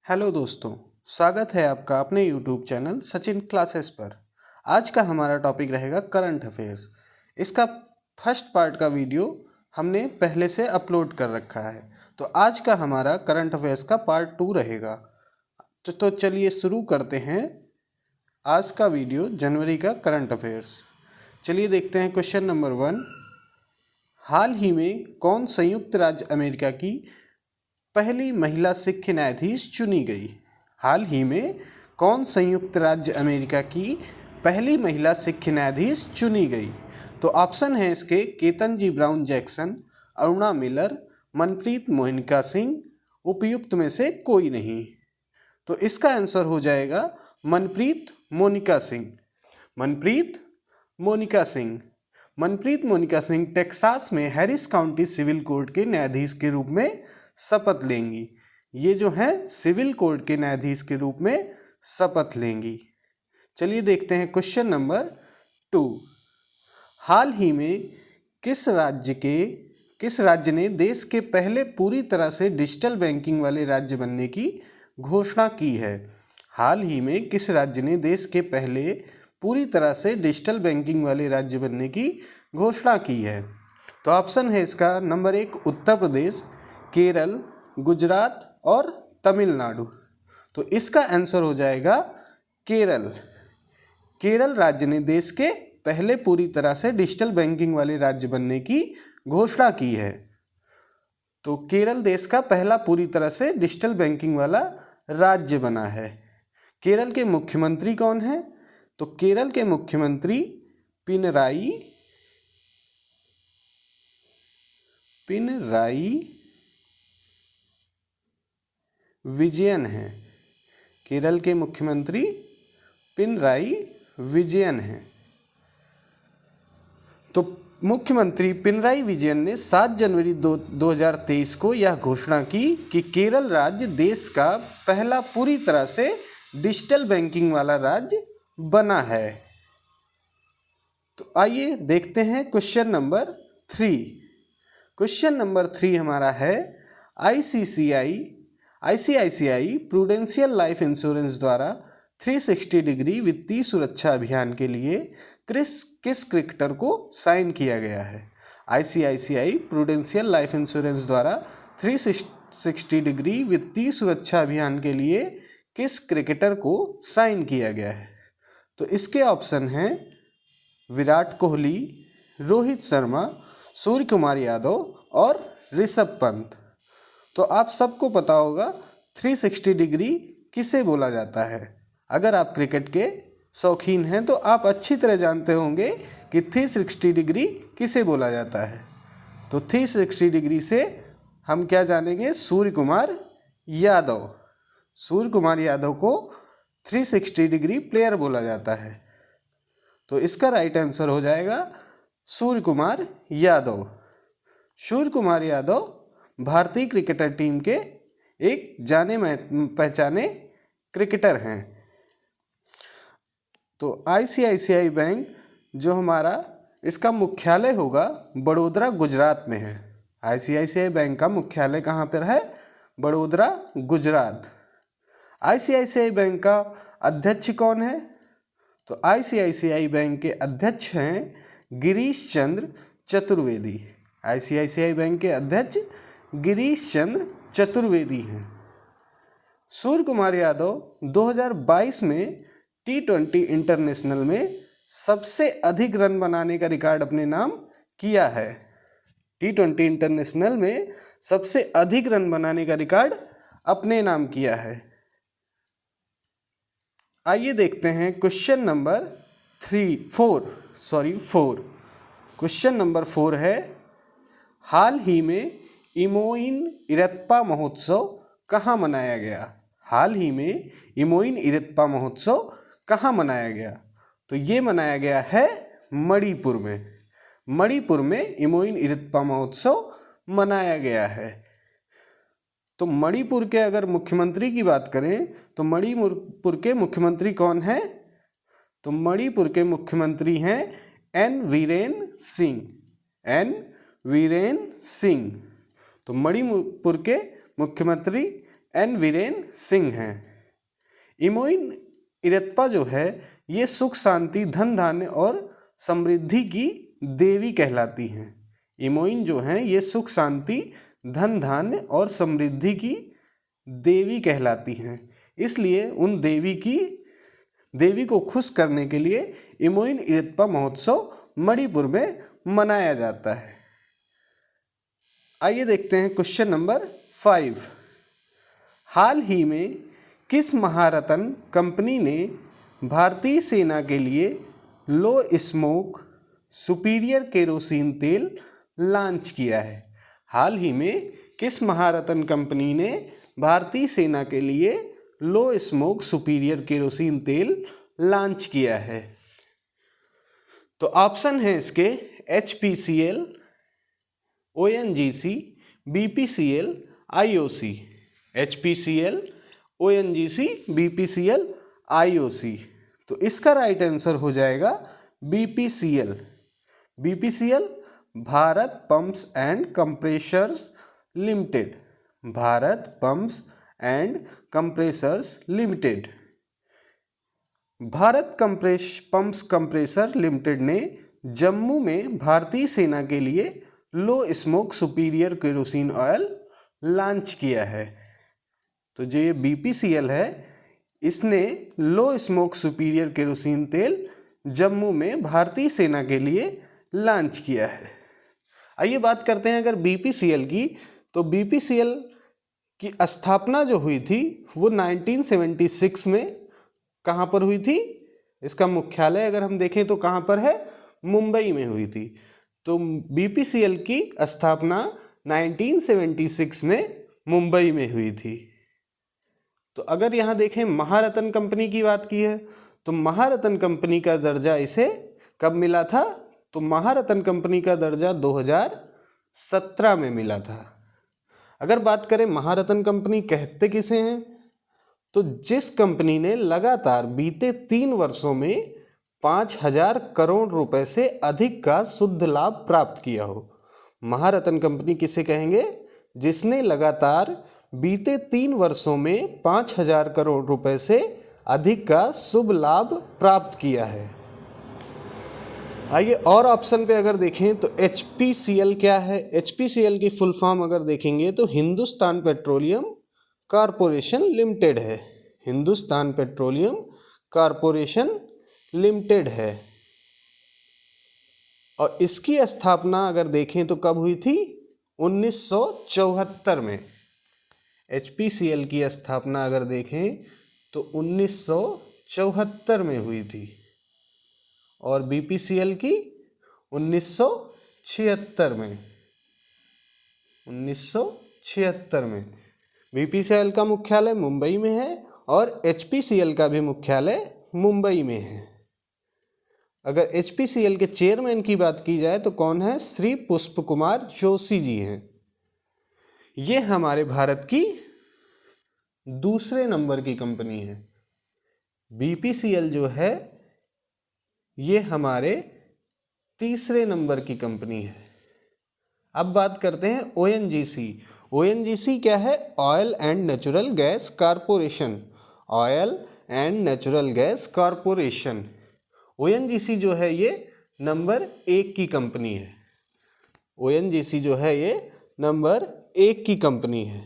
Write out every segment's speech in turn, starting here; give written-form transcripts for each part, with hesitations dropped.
Hello दोस्तों, स्वागत है आपका अपने यूट्यूब चैनल सचिन क्लासेस पर। आज का हमारा टॉपिक रहेगा करंट अफेयर्स। इसका फर्स्ट पार्ट का वीडियो हमने पहले से अपलोड कर रखा है, तो आज का हमारा करंट अफेयर्स का पार्ट 2 रहेगा। तो चलिए शुरू करते हैं आज का वीडियो, जनवरी का करंट अफेयर्स। चलिए देखते हैं क्वेश्चन नंबर 1। हाल ही में कौन संयुक्त राज्य अमेरिका की पहली महिला सिख न्यायाधीश चुनी गई? हाल ही में कौन संयुक्त राज्य अमेरिका की पहली महिला सिख न्यायाधीश चुनी गई? तो ऑप्शन है इसके Ketan Brown Jackson, Aruna Miller, Manpreet Monica Singh, उपयुक्त में से कोई नहीं। तो इसका आंसर हो जाएगा Manpreet Monica Singh. Manpreet Monica Singh. Manpreet Monica Singh Texas में हैरिस काउंटी सिविल कोर्ट के न्यायाधीश के रूप में शपथ लेंगी। ये जो है सिविल कोर्ट के न्यायाधीश के रूप में शपथ लेंगी। चलिए देखते हैं क्वेश्चन नंबर 2। हाल ही में किस राज्य ने देश के पहले पूरी तरह से डिजिटल बैंकिंग वाले राज्य बनने की घोषणा की है? हाल ही में किस राज्य ने देश के पहले पूरी तरह से डिजिटल बैंकिंग वाले राज्य बनने की घोषणा की है? तो ऑप्शन है इसका नंबर 1 उत्तर प्रदेश, केरल, गुजरात और तमिलनाडु। तो इसका आंसर हो जाएगा केरल। केरल राज्य ने देश के पहले पूरी तरह से डिजिटल बैंकिंग वाले राज्य बनने की घोषणा की है। तो केरल देश का पहला पूरी तरह से डिजिटल बैंकिंग वाला राज्य बना है। केरल के मुख्यमंत्री कौन है? तो केरल के मुख्यमंत्री पिनराई विजयन है। केरल के मुख्यमंत्री पिनराई विजयन हैं। तो मुख्यमंत्री पिनराई विजयन ने 7 जनवरी 2023 को यह घोषणा की कि केरल राज्य देश का पहला पूरी तरह से डिजिटल बैंकिंग वाला राज्य बना है। तो आइए देखते हैं क्वेश्चन नंबर 3। क्वेश्चन नंबर 3 हमारा है आईसीआईसीआई प्रूडेंशियल लाइफ इंश्योरेंस द्वारा 360 डिग्री वित्तीय सुरक्षा अभियान के लिए किस क्रिकेटर को साइन किया गया है? आईसीआईसीआई प्रूडेंशियल लाइफ इंश्योरेंस द्वारा 360 डिग्री वित्तीय सुरक्षा अभियान के लिए किस क्रिकेटर को साइन किया गया है? तो इसके ऑप्शन हैं विराट कोहली, रोहित शर्मा, सूर्य कुमार यादव और ऋषभ पंत। तो आप सबको पता होगा 360 डिग्री किसे बोला जाता है। अगर आप क्रिकेट के शौकीन हैं तो आप अच्छी तरह जानते होंगे कि 360 डिग्री किसे बोला जाता है। तो 360 डिग्री से हम क्या जानेंगे? सूर्य कुमार यादव। सूर्य कुमार यादव को 360 डिग्री प्लेयर बोला जाता है। तो इसका राइट आंसर हो जाएगा सूर्य कुमार यादव। सूर्य कुमार यादव भारतीय क्रिकेटर टीम के एक जाने पहचाने क्रिकेटर हैं। तो आईसीआईसीआई बैंक जो हमारा इसका मुख्यालय होगा बड़ोदरा गुजरात में है। आईसीआईसीआई बैंक का मुख्यालय कहाँ पर है? बड़ोदरा गुजरात। आईसीआईसीआई बैंक का अध्यक्ष कौन है? तो आईसीआईसीआई बैंक के अध्यक्ष हैं गिरीश चंद्र चतुर्वेदी। आईसीआईसीआई बैंक के अध्यक्ष गिरीश चंद्र चतुर्वेदी हैं। सूर्य कुमार यादव 2022 में T20 इंटरनेशनल में सबसे अधिक रन बनाने का रिकॉर्ड अपने नाम किया है। T20 इंटरनेशनल में सबसे अधिक रन बनाने का रिकॉर्ड अपने नाम किया है। आइए देखते हैं क्वेश्चन नंबर 4। क्वेश्चन नंबर 4 है हाल ही में इमोइन इरत्पा महोत्सव कहाँ मनाया गया? हाल ही में इमोइन इरत्पा महोत्सव कहाँ मनाया गया? तो ये मनाया गया है मणिपुर में। मणिपुर में इमोइन इरत्पा महोत्सव मनाया गया है। तो मणिपुर के अगर मुख्यमंत्री की बात करें तो मणिपुर के मुख्यमंत्री कौन हैं? तो मणिपुर के मुख्यमंत्री हैं एन वीरेन सिंह। तो मणिपुर के मुख्यमंत्री एन वीरेन सिंह हैं। इमोइन इरत्पा जो है ये सुख शांति धन धान्य और समृद्धि की देवी कहलाती हैं। इमोइन जो हैं ये सुख शांति धन धान्य और समृद्धि की देवी कहलाती हैं, इसलिए उन देवी को खुश करने के लिए इमोइन इरत्पा महोत्सव मणिपुर में मनाया जाता है। आइए देखते हैं क्वेश्चन नंबर 5। हाल ही में किस महारत्न कंपनी ने भारतीय सेना के लिए लो स्मोक सुपीरियर केरोसिन तेल लॉन्च किया है? हाल ही में किस महारत्न कंपनी ने भारतीय सेना के लिए लो स्मोक सुपीरियर केरोसिन तेल लॉन्च किया है? तो ऑप्शन है इसके HPCL, ONGC, BPCL, IOC। HPCL, ONGC, BPCL, IOC। तो इसका राइट आंसर हो जाएगा BPCL। BPCL Bharat pumps and compressors limited. Bharat pumps and compressors limited. Bharat pumps compressor limited ने जम्मू में भारतीय सेना के लिए low smoke superior kerosene oil launch किया है। तो जो ये BPCL है इसने लो स्मोक सुपीरियर केरोसिन तेल जम्मू में भारतीय सेना के लिए लॉन्च किया है। आइए बात करते हैं अगर BPCL की, तो BPCL की स्थापना जो हुई थी वो 1976 में कहाँ पर हुई थी? इसका मुख्यालय अगर हम देखें तो कहाँ पर है? मुंबई में हुई थी। तो BPCL की स्थापना 1976 में मुंबई में हुई थी। तो अगर यहाँ देखें महारत्न कंपनी की बात की है तो महारत्न कंपनी का दर्जा इसे कब मिला था? तो महारत्न कंपनी का दर्जा 2017 में मिला था। अगर बात करें महारत्न कंपनी कहते किसे हैं, तो जिस कंपनी ने लगातार बीते 3 वर्षों में 5,000 करोड़ रुपए से अधिक का शुद्ध लाभ प्राप्त किया हो। महारत्न कंपनी किसे कहेंगे? जिसने लगातार बीते 3 वर्षों में 5,000 करोड़ रुपए से अधिक का शुभ लाभ प्राप्त किया है। आइए और ऑप्शन पे अगर देखें तो HPCL क्या है? HPCL की फुल फॉर्म अगर देखेंगे तो हिंदुस्तान पेट्रोलियम कॉरपोरेशन लिमिटेड है। हिंदुस्तान पेट्रोलियम कॉरपोरेशन लिमिटेड है। और इसकी स्थापना अगर देखें तो कब हुई थी? 1974 में। HPCL की स्थापना अगर देखें तो 1974 में हुई थी और BPCL की 1976 में। 1976 में BPCL का मुख्यालय मुंबई में है और HPCL का भी मुख्यालय मुंबई में है। अगर HPCL के चेयरमैन की बात की जाए तो कौन है? श्री पुष्प कुमार जोशी जी हैं। ये हमारे भारत की दूसरे नंबर की कंपनी है। BPCL जो है ये हमारे तीसरे नंबर की कंपनी है। अब बात करते हैं ONGC। ONGC क्या है? Oil and natural gas corporation. Oil and natural gas corporation. ONGC जो है ये नंबर 1 की कंपनी है। ONGC जो है ये नंबर 1 की कंपनी है।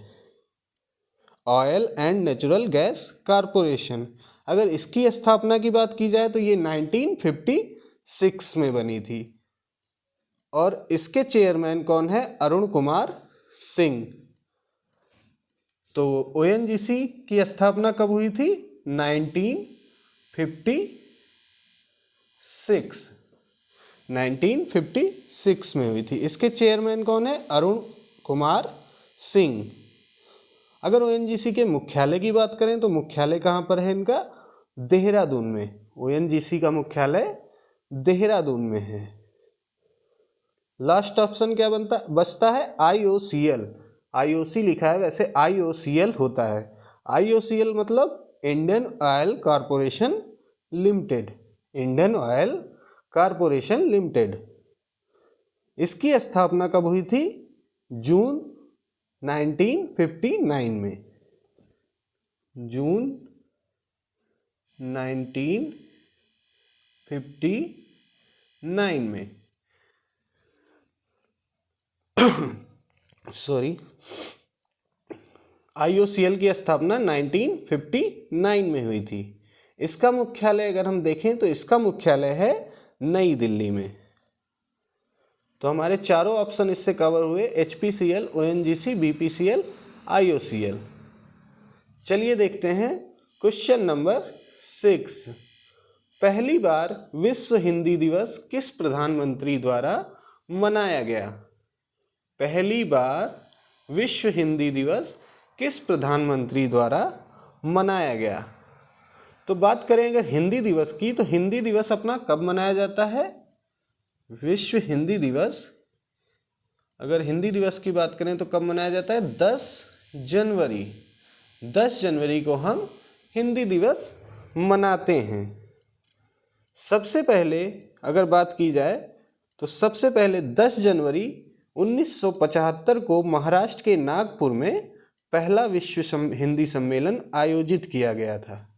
Oil and natural gas corporation. अगर इसकी स्थापना की बात की जाए तो ये 1956 में बनी थी और इसके चेयरमैन कौन है? अरुण कुमार सिंह। तो ONGC की स्थापना कब हुई थी? 1956 में हुई थी। इसके चेयरमैन कौन है? अरुण कुमार सिंह। अगर ONGC के मुख्यालय की बात करें तो मुख्यालय कहाँ पर है इनका? देहरादून में। ONGC का मुख्यालय देहरादून में है। लास्ट ऑप्शन क्या बचता है? IOCL। IOC लिखा है, वैसे IOCL होता है। IOCL मतलब Indian oil corporation limited. Indian oil corporation limited. इसकी स्थापना कब हुई थी? जून 1959 में। जून 1959 में, सॉरी, IOCL की स्थापना 1959 में हुई थी। इसका मुख्यालय अगर हम देखें तो इसका मुख्यालय है नई दिल्ली में। तो हमारे चारों ऑप्शन इससे कवर हुए, HPCL, ONGC, BPCL, IOCL। चलिए देखते हैं क्वेश्चन नंबर 6। पहली बार विश्व हिंदी दिवस किस प्रधानमंत्री द्वारा मनाया गया? पहली बार विश्व हिंदी दिवस किस प्रधानमंत्री द्वारा मनाया गया? तो बात करें अगर हिंदी दिवस की, तो हिंदी दिवस अपना कब मनाया जाता है? विश्व हिंदी दिवस, अगर हिंदी दिवस की बात करें तो कब मनाया जाता है? 10 जनवरी। 10 जनवरी को हम हिंदी दिवस मनाते हैं। सबसे पहले अगर बात की जाए तो सबसे पहले 10 जनवरी 1975 को महाराष्ट्र के नागपुर में पहला विश्व हिंदी सम्मेलन आयोजित किया गया था।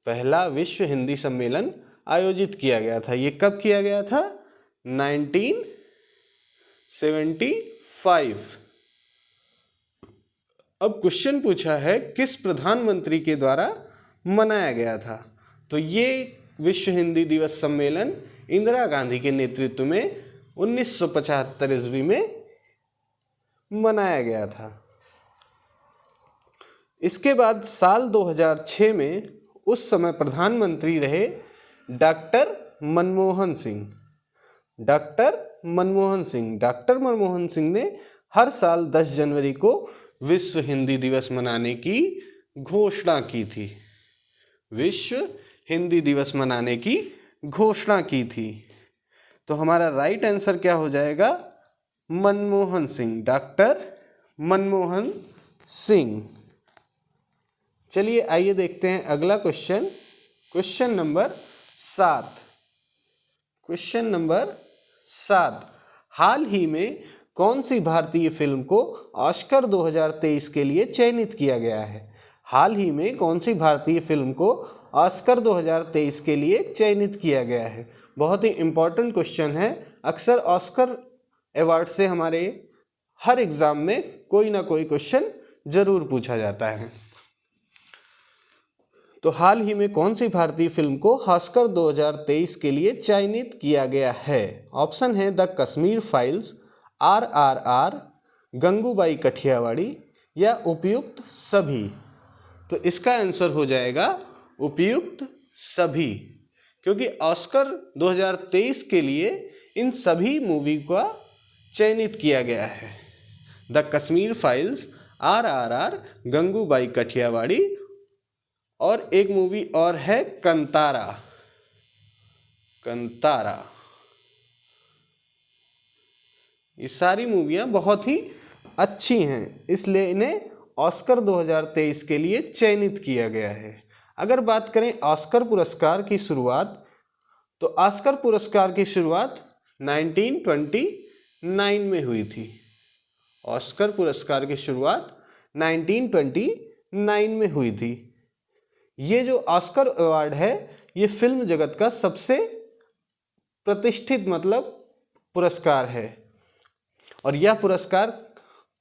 पहला विश्व हिंदी सम्मेलन आयोजित किया गया था। ये कब किया गया था? 1975। अब क्वेश्चन पूछा है किस प्रधानमंत्री के द्वारा मनाया गया था। तो ये विश्व हिंदी दिवस सम्मेलन इंदिरा गांधी के नेतृत्व में 1975 ईस्वी में मनाया गया था। इसके बाद साल 2006 में उस समय प्रधानमंत्री रहे डॉक्टर मनमोहन सिंह। डॉक्टर मनमोहन सिंह ने हर साल 10 जनवरी को विश्व हिंदी दिवस मनाने की घोषणा की थी। विश्व हिंदी दिवस मनाने की घोषणा की थी। तो हमारा राइट आंसर क्या हो जाएगा? मनमोहन सिंह, डॉक्टर मनमोहन सिंह। चलिए आइए देखते हैं अगला question, question number 7। Question number 7, हाल ही में कौन सी भारतीय फिल्म को ऑस्कर 2023 के लिए चयनित किया गया है? हाल ही में कौन सी भारतीय फिल्म को ऑस्कर 2023 के लिए चयनित किया गया है? बहुत ही इम्पोर्टेंट क्वेश्चन है। अक्सर ऑस्कर अवार्ड से हमारे हर एग्ज़ाम में कोई ना कोई क्वेश्चन ज़रूर पूछा जाता है। तो हाल ही में कौन सी भारतीय फिल्म को ऑस्कर 2023 के लिए चयनित किया गया है? ऑप्शन है the Kashmir files, RRR, Gangubai Kathiawadi या उपयुक्त सभी। तो इसका आंसर हो जाएगा उपयुक्त सभी, क्योंकि ऑस्कर 2023 के लिए इन सभी मूवी का चयनित किया गया है। The Kashmir files, RRR, Gangubai Kathiawadi और एक मूवी और है कंतारा। कंतारा। ये सारी मूवियाँ बहुत ही अच्छी हैं, इसलिए इन्हें ऑस्कर 2023 के लिए चयनित किया गया है। अगर बात करें ऑस्कर पुरस्कार की शुरुआत, तो ऑस्कर पुरस्कार की शुरुआत 1929 में हुई थी। ऑस्कर पुरस्कार की शुरुआत 1929 में हुई थी। ये जो ऑस्कर अवार्ड है, ये फिल्म जगत का सबसे प्रतिष्ठित पुरस्कार है। और यह पुरस्कार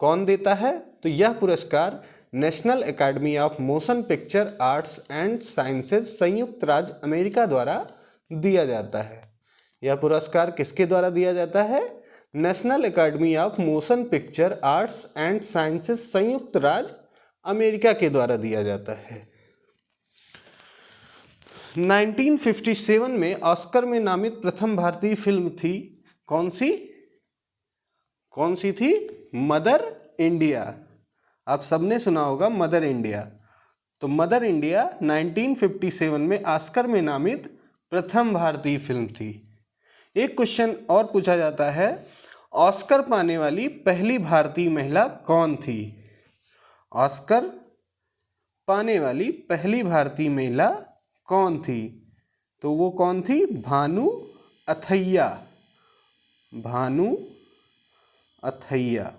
कौन देता है? तो यह पुरस्कार national academy of motion picture arts and sciences संयुक्त राज्य अमेरिका द्वारा दिया जाता है। यह पुरस्कार किसके द्वारा दिया जाता है? National academy of motion picture arts and sciences संयुक्त राज्य अमेरिका के द्वारा दिया जाता है। 1957 में ऑस्कर में नामित प्रथम भारतीय फिल्म थी कौन सी? कौन सी थी? Mother India. आप सबने सुना होगा मदर इंडिया। तो मदर इंडिया 1957 में ऑस्कर में नामित प्रथम भारतीय फिल्म थी। एक क्वेश्चन और पूछा जाता है, ऑस्कर पाने वाली पहली भारतीय महिला कौन थी? ऑस्कर पाने वाली पहली भारतीय महिला कौन थी? तो वो कौन थी? भानु अथैया। भानु अथैया।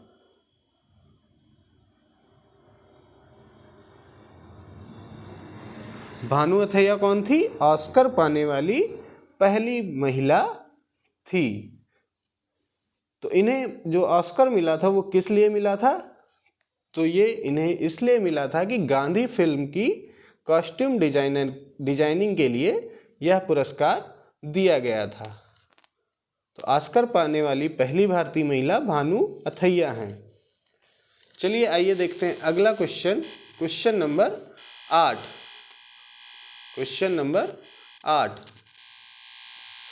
भानु अथैया कौन थी? ऑस्कर पाने वाली पहली महिला थी। तो इन्हें जो ऑस्कर मिला था वो किस लिए मिला था? तो ये इन्हें इसलिए मिला था कि गांधी फिल्म की कॉस्ट्यूम डिजाइनिंग के लिए यह पुरस्कार दिया गया था। तो ऑस्कर पाने वाली पहली भारतीय महिला भानु अथैया हैं। चलिए आइए देखते हैं अगला question, question number 8। Question number 8,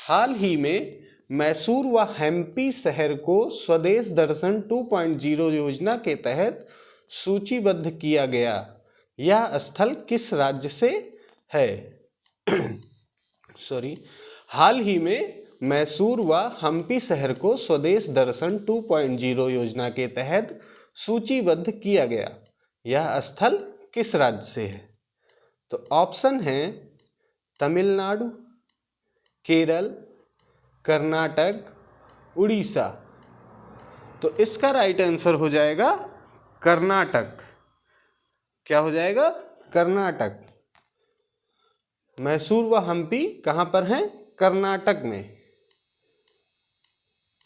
हाल ही में मैसूर व हम्पी शहर को स्वदेश दर्शन 2.0 योजना के तहत सूचीबद्ध किया गया। यह स्थल किस राज्य से है? हाल ही में मैसूर व हम्पी शहर को स्वदेश दर्शन 2.0 योजना के तहत सूचीबद्ध किया गया। यह स्थल किस राज्य से है? तो ऑप्शन है तमिलनाडु, केरल, कर्नाटक, उड़ीसा। तो इसका राइट आंसर हो जाएगा कर्नाटक। क्या हो जाएगा? कर्नाटक। मैसूर व हम्पी कहाँ पर हैं? कर्नाटक में।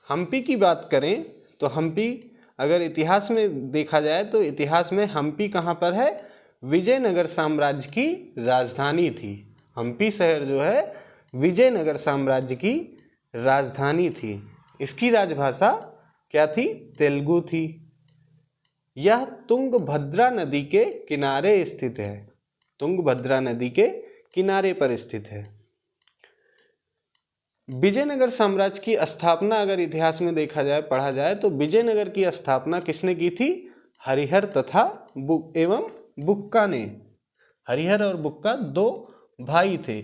हम्पी की बात करें तो हम्पी अगर इतिहास में देखा जाए तो इतिहास में हम्पी कहाँ पर है? विजयनगर साम्राज्य की राजधानी थी। हम्पी शहर जो है विजयनगर साम्राज्य की राजधानी थी। इसकी राजभाषा क्या थी? तेलुगु थी। यह तुंगभद्रा नदी के किनारे स्थित है। तुंगभद्रा नदी के किनारे पर स्थित है। विजयनगर साम्राज्य की स्थापना अगर इतिहास में देखा जाए, पढ़ा जाए तो विजयनगर की स्थापना किसने की थी? हरिहर तथा एवं बुक्का ने। हरिहर और बुक्का दो भाई थे।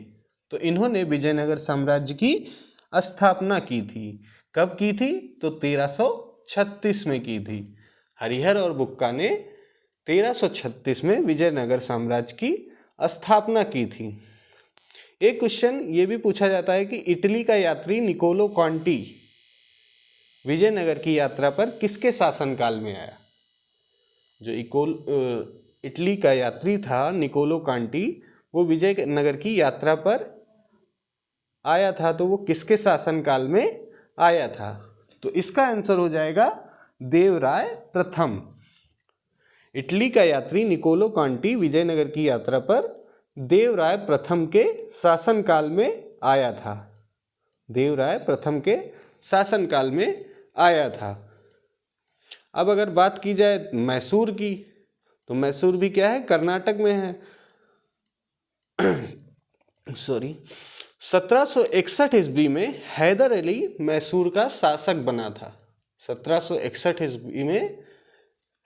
तो इन्होंने विजयनगर साम्राज्य की स्थापना की थी। कब की थी? तो 1336 में की थी। हरिहर और बुक्का ने 1336 में विजयनगर साम्राज्य की स्थापना की थी। एक क्वेश्चन ये भी पूछा जाता है कि इटली का यात्री निकोलो कॉन्टी विजयनगर की यात्रा पर किसके शासनकाल में आया? जो इटली का यात्री था निकोलो कांटी, वो विजयनगर की यात्रा पर आया था। तो वो किसके शासनकाल में आया था? तो इसका आंसर हो जाएगा देवराय प्रथम। इटली का यात्री निकोलो कांटी विजयनगर की यात्रा पर देवराय प्रथम के शासनकाल में आया था। देवराय प्रथम के शासनकाल में आया था। अब अगर बात की जाए मैसूर की, तो मैसूर भी क्या है? कर्नाटक में है। 1761 ईस्वी में हैदर अली मैसूर का शासक बना था। 1761 ईस्वी में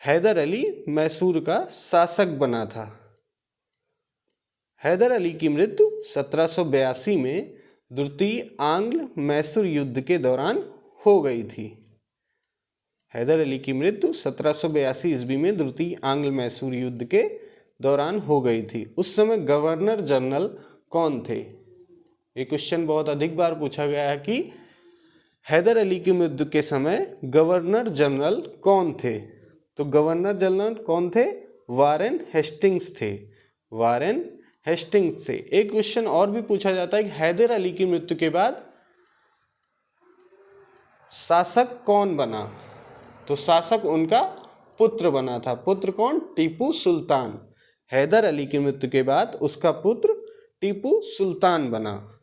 हैदर अली मैसूर का शासक बना था। हैदर अली की मृत्यु 1782 में द्वितीय आंग्ल मैसूर युद्ध के दौरान हो गई थी। हैदर अली की मृत्यु 1782 ईस्वी में द्वितीय आंग्ल मैसूर युद्ध के दौरान हो गई थी। उस समय गवर्नर जनरल कौन थे? ये क्वेश्चन बहुत अधिक बार पूछा गया है कि हैदर अली की मृत्यु के समय गवर्नर जनरल कौन थे? तो गवर्नर जनरल कौन थे? वारेन हेस्टिंग्स थे। वारेन हेस्टिंग्स थे। एक क्वेश्चन और भी पूछा जाता है कि हैदर अली की मृत्यु के बाद शासक कौन बना? तो शासक उनका पुत्र बना था। पुत्र कौन? टीपू सुल्तान। हैदर अली की मृत्यु के बाद उसका पुत्र टीपू सुल्तान बना।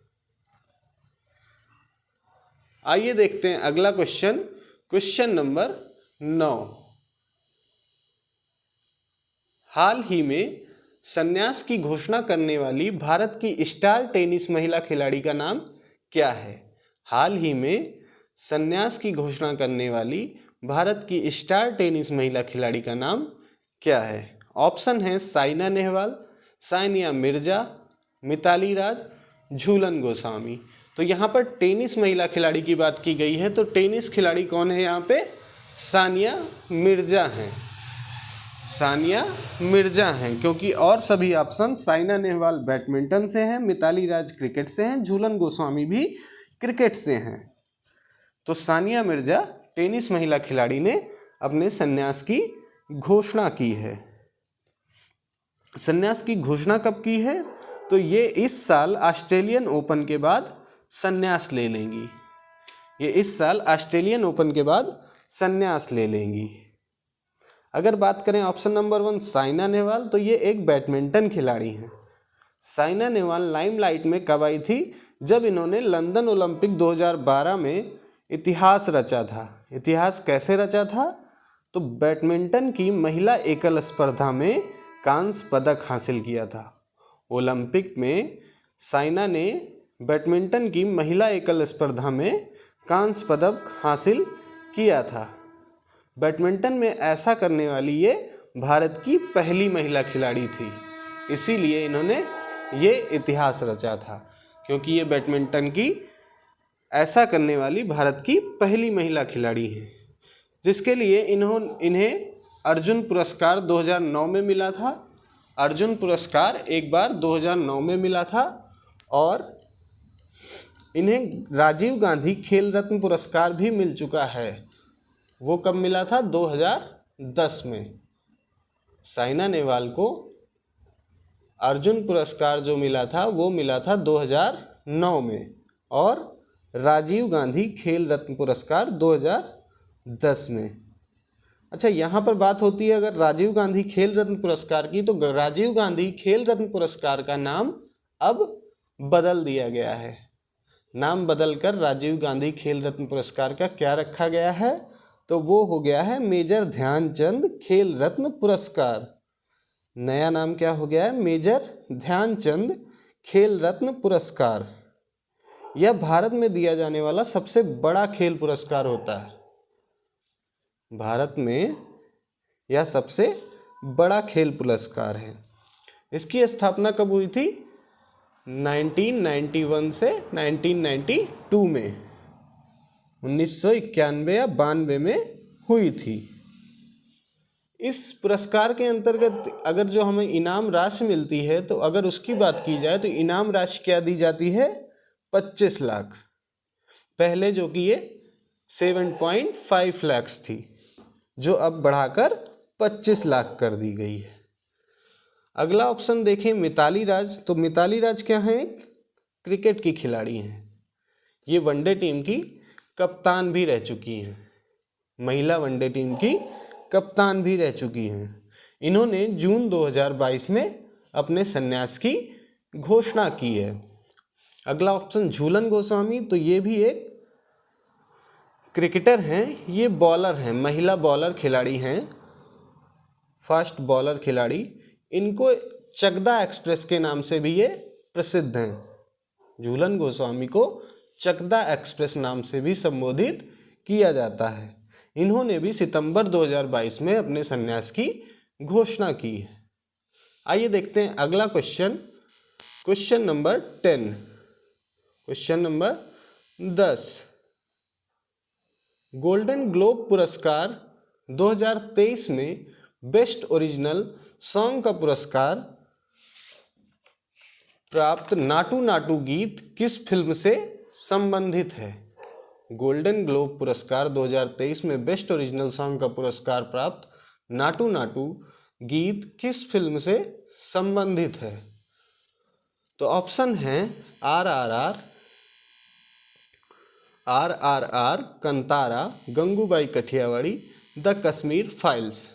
आइए देखते हैं अगला क्वेश्चन, क्वेश्चन नंबर 9। हाल ही में संन्यास की घोषणा करने वाली भारत की स्टार टेनिस महिला खिलाड़ी का नाम क्या है? हाल ही में संन्यास की घोषणा करने वाली भारत की स्टार टेनिस महिला खिलाड़ी का नाम क्या है? ऑप्शन है साइना नेहवाल, सानिया मिर्जा, मिताली राज, झूलन गोस्वामी। तो यहाँ पर टेनिस महिला खिलाड़ी की बात की गई है। तो टेनिस खिलाड़ी कौन है यहाँ पे? सानिया मिर्जा हैं। सानिया मिर्जा हैं, क्योंकि और सभी ऑप्शन साइना नेहवाल बैडमिंटन से हैं, मिताली राज क्रिकेट से हैं, झूलन गोस्वामी भी क्रिकेट से हैं। तो सानिया मिर्जा टेनिस महिला खिलाड़ी ने अपने संन्यास की घोषणा की है। संन्यास की घोषणा कब की है? तो ये इस साल ऑस्ट्रेलियन ओपन के बाद संन्यास ले लेंगी। ये इस साल ऑस्ट्रेलियन ओपन के बाद संन्यास ले लेंगी। अगर बात करें ऑप्शन नंबर 1 साइना नेहवाल, तो ये एक बैडमिंटन खिलाड़ी हैं। साइना नेहवाल लाइमलाइट में कब आई थी? जब इन्होंने लंदन ओलंपिक 2012 में इतिहास रचा था। इतिहास कैसे रचा था? तो बैडमिंटन की महिला एकल स्पर्धा में कांस्य पदक हासिल किया था। ओलंपिक में साइना ने बैडमिंटन की महिला एकल स्पर्धा में कांस्य पदक हासिल किया था। बैडमिंटन में ऐसा करने वाली ये भारत की पहली महिला खिलाड़ी थी, इसीलिए इन्होंने ये इतिहास रचा था, क्योंकि ये बैडमिंटन की ऐसा करने वाली भारत की पहली महिला खिलाड़ी हैं, जिसके लिए इन्हें अर्जुन पुरस्कार 2009 में मिला था। अर्जुन पुरस्कार एक बार 2009 में मिला था और इन्हें राजीव गांधी खेल रत्न पुरस्कार भी मिल चुका है। वो कब मिला था? 2010 में। साइना नेहवाल को अर्जुन पुरस्कार जो मिला था वो मिला था 2009 में और राजीव गांधी खेल रत्न पुरस्कार 2010 में। अच्छा, यहाँ पर बात होती है अगर राजीव गांधी खेल रत्न पुरस्कार की, तो राजीव गांधी खेल रत्न पुरस्कार का नाम अब बदल दिया गया है। नाम बदलकर राजीव गांधी खेल रत्न पुरस्कार का क्या रखा गया है? तो वो हो गया है मेजर ध्यानचंद खेल रत्न पुरस्कार। नया नाम क्या हो गया है? मेजर ध्यानचंद खेल रत्न पुरस्कार। यह भारत में दिया जाने वाला सबसे बड़ा खेल पुरस्कार होता है। भारत में यह सबसे बड़ा खेल पुरस्कार है। इसकी स्थापना कब हुई थी? 1991 से 1992 में, 1991 या 92 में हुई थी। इस पुरस्कार के अंतर्गत अगर जो हमें इनाम राशि मिलती है, तो अगर उसकी बात की जाए तो इनाम राशि क्या दी जाती है? 25 लाख। पहले जो कि ये 7.5 लाख थी, जो अब बढ़ाकर 25 लाख कर दी गई है। अगला ऑप्शन देखें मिताली राज। तो मिताली राज क्या है? क्रिकेट की खिलाड़ी हैं। ये वनडे टीम की कप्तान भी रह चुकी हैं। महिला वनडे टीम की कप्तान भी रह चुकी हैं। इन्होंने जून 2022 में अपने संन्यास की घोषणा की है। अगला ऑप्शन झूलन गोस्वामी। तो ये भी एक क्रिकेटर हैं। ये बॉलर हैं, महिला बॉलर खिलाड़ी हैं, फास्ट बॉलर खिलाड़ी। इनको चकदा एक्सप्रेस के नाम से भी ये प्रसिद्ध हैं। झूलन गोस्वामी को चकदा एक्सप्रेस नाम से भी संबोधित किया जाता है। इन्होंने भी सितंबर 2022 में अपने संन्यास की घोषणा की है। आइए देखते हैं अगला question, question number 10। Question number 10, golden globe पुरस्कार 2023 में बेस्ट ओरिजिनल सॉन्ग का पुरस्कार प्राप्त नाटू नाटू गीत किस फिल्म से संबंधित है? गोल्डन ग्लोब पुरस्कार 2023 में बेस्ट ओरिजिनल सॉन्ग का पुरस्कार प्राप्त नाटू नाटू गीत किस फिल्म से संबंधित है? तो ऑप्शन हैं RRR, Kantara, Gangubai Kathiawadi, the Kashmir files.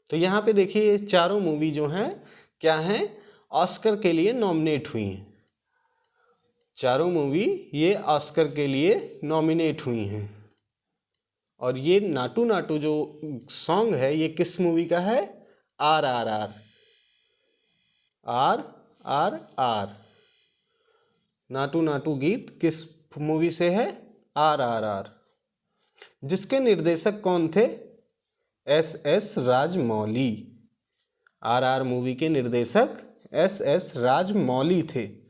तो यहाँ पे देखिए ये चारों मूवी जो हैं क्या हैं? ऑस्कर के लिए नॉमिनेट हुई हैं। चारों मूवी ये ऑस्कर के लिए नॉमिनेट हुई हैं। और ये नाटू नाटू जो सॉन्ग है ये किस मूवी का है? RRR। RRR, नाटू नाटू गीत किस मूवी से है? RRR। जिसके निर्देशक कौन थे? SS राजमौली। RR मूवी के निर्देशक SS राजमौली थे।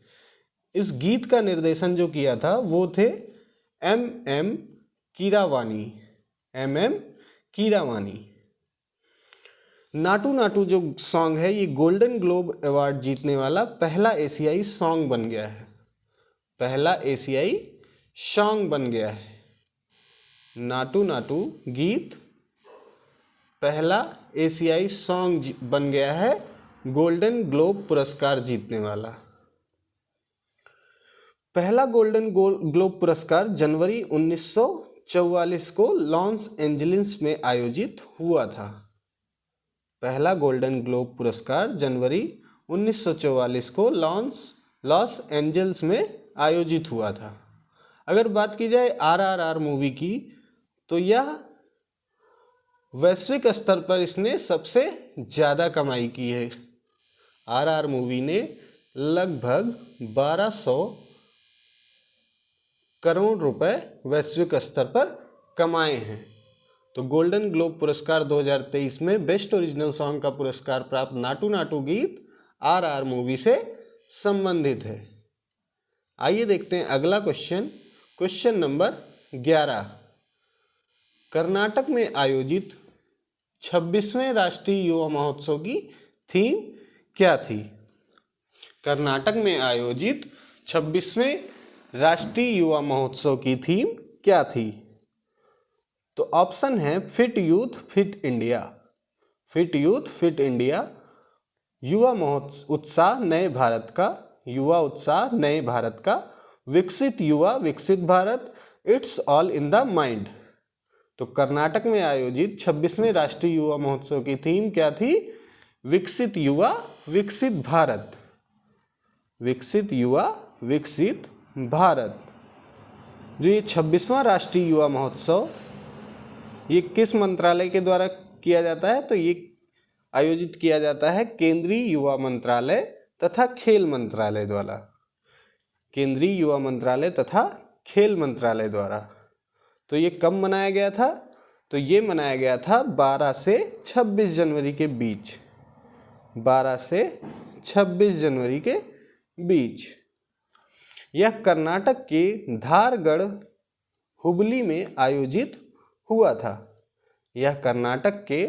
इस गीत का निर्देशन जो किया था वो थे MM कीरावानी। नाटू नाटू जो सॉन्ग है ये गोल्डन ग्लोब अवार्ड जीतने वाला पहला एशियाई सॉन्ग बन गया है। पहला एशियाई सॉन्ग बन गया है। नाटू नाटू गीत पहला एशियाई सॉन्ग बन गया है गोल्डन ग्लोब पुरस्कार जीतने वाला। पहला गोल्डन ग्लोब पुरस्कार जनवरी 1944 को लॉस एंजलिस में आयोजित हुआ था। पहला गोल्डन ग्लोब पुरस्कार जनवरी 1944 को लॉस एंजल्स में आयोजित हुआ था। अगर बात की जाए RRR मूवी की, तो यह वैश्विक स्तर पर इसने सबसे ज़्यादा कमाई की है। RRR मूवी ने लगभग 1200 करोड़ रुपए वैश्विक स्तर पर कमाए हैं। तो गोल्डन ग्लोब पुरस्कार 2023 में बेस्ट ओरिजिनल सॉन्ग का पुरस्कार प्राप्त नाटू नाटू गीत RRR मूवी से संबंधित है। आइए देखते हैं अगला क्वेश्चन नंबर 11। कर्नाटक में आयोजित 26वें राष्ट्रीय युवा महोत्सव की थीम क्या थी? कर्नाटक में आयोजित 26वें राष्ट्रीय युवा महोत्सव की थीम क्या थी? तो ऑप्शन है fit youth fit India, fit youth fit India, युवा उत्साह नए भारत का, युवा उत्साह नए भारत का, विकसित युवा विकसित Bharat, it's all in the mind. तो कर्नाटक में आयोजित 26वें राष्ट्रीय युवा महोत्सव की थीम क्या थी? विकसित युवा विकसित भारत, विकसित युवा विकसित भारत। जो ये 26वां राष्ट्रीय युवा महोत्सव ये किस मंत्रालय के द्वारा किया जाता है? तो ये आयोजित किया जाता है केंद्रीय युवा मंत्रालय तथा खेल मंत्रालय द्वारा, केंद्रीय युवा मंत्रालय तथा खेल मंत्रालय द्वारा। तो ये कब मनाया गया था? तो ये मनाया गया था 12 से 26 जनवरी के बीच, 12 से 26 जनवरी के बीच। यह कर्नाटक के धारगढ़ हुबली में आयोजित हुआ था। यह कर्नाटक के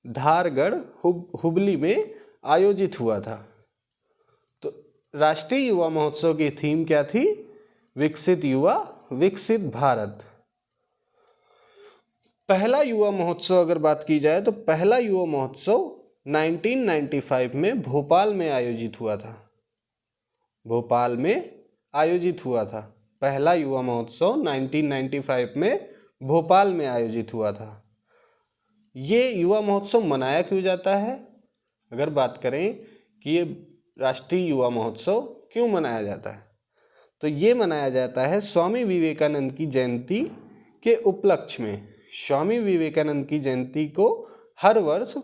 धारगढ़ हुबली में आयोजित हुआ था। तो राष्ट्रीय युवा महोत्सव की थीम क्या थी? विकसित युवा विकसित भारत। पहला युवा महोत्सव अगर बात की जाए तो पहला युवा महोत्सव 1995 में भोपाल में आयोजित हुआ था, भोपाल में आयोजित हुआ था। पहला युवा महोत्सव 1995 में भोपाल में आयोजित हुआ था। ये युवा महोत्सव मनाया क्यों जाता है? अगर बात करें कि ये राष्ट्रीय युवा महोत्सव क्यों मनाया जाता है, तो ये मनाया जाता है स्वामी विवेकानंद की जयंती के उपलक्ष्य में। स्वामी विवेकानंद की जयंती को हर वर्ष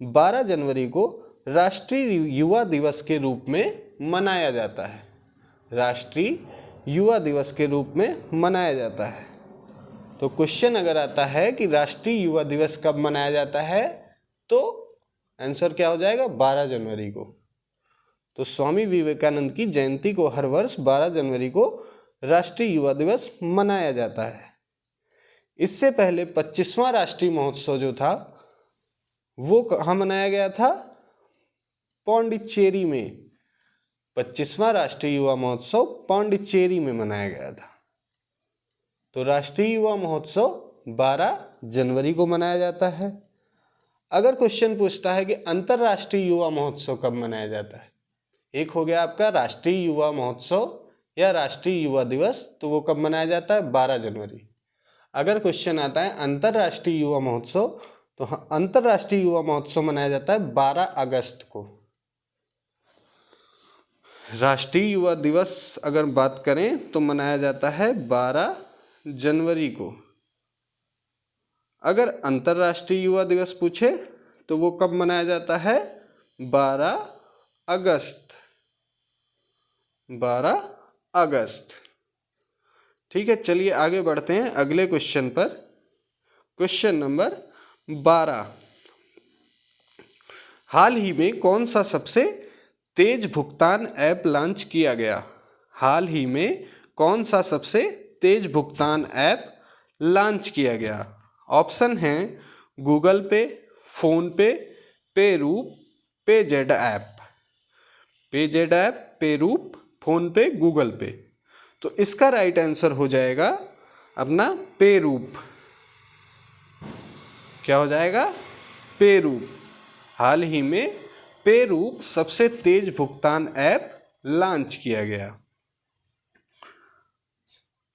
12 जनवरी को राष्ट्रीय युवा दिवस के रूप में मनाया जाता है, राष्ट्रीय युवा दिवस के रूप में मनाया जाता है। तो क्वेश्चन अगर आता है कि राष्ट्रीय युवा दिवस कब मनाया जाता है, तो आंसर क्या हो जाएगा? 12 जनवरी को। तो स्वामी विवेकानंद की जयंती को हर वर्ष 12 जनवरी को राष्ट्रीय युवा दिवस मनाया जाता है। इससे पहले 25वां राष्ट्रीय महोत्सव जो था वो कहाँ मनाया गया था? पौंडीचेरी में। 25वां राष्ट्रीय युवा महोत्सव पौंडीचेरी में मनाया गया था। तो राष्ट्रीय युवा महोत्सव 12 जनवरी को मनाया जाता है। अगर क्वेश्चन पूछता है कि अंतर्राष्ट्रीय युवा महोत्सव कब मनाया जाता है, एक हो गया आपका राष्ट्रीय युवा महोत्सव या राष्ट्रीय युवा दिवस, तो वो कब मनाया जाता है? 12 जनवरी। अगर क्वेश्चन आता है अंतर्राष्ट्रीय युवा महोत्सव, तो अंतर्राष्ट्रीय युवा महोत्सव मनाया जाता है 12 अगस्त को। राष्ट्रीय युवा दिवस अगर बात करें तो मनाया जाता है 12 जनवरी को। अगर अंतर्राष्ट्रीय युवा दिवस पूछे तो वो कब मनाया जाता है? 12 अगस्त, 12 अगस्त। ठीक है, चलिए आगे बढ़ते हैं अगले क्वेश्चन पर। Question number 12। हाल ही में कौन सा सबसे तेज भुगतान ऐप लॉन्च किया गया? हाल ही में कौन सा सबसे तेज भुगतान ऐप लॉन्च किया गया? ऑप्शन हैं गूगल पे, फोन पे, पेरूप, paged app. Paged app, पेरूप, phone पे, गूगल पे। तो इसका राइट आंसर हो जाएगा अपना पेरूप। क्या हो जाएगा? पेरूप। हाल ही में पे रूप सबसे तेज भुगतान ऐप लॉन्च किया गया।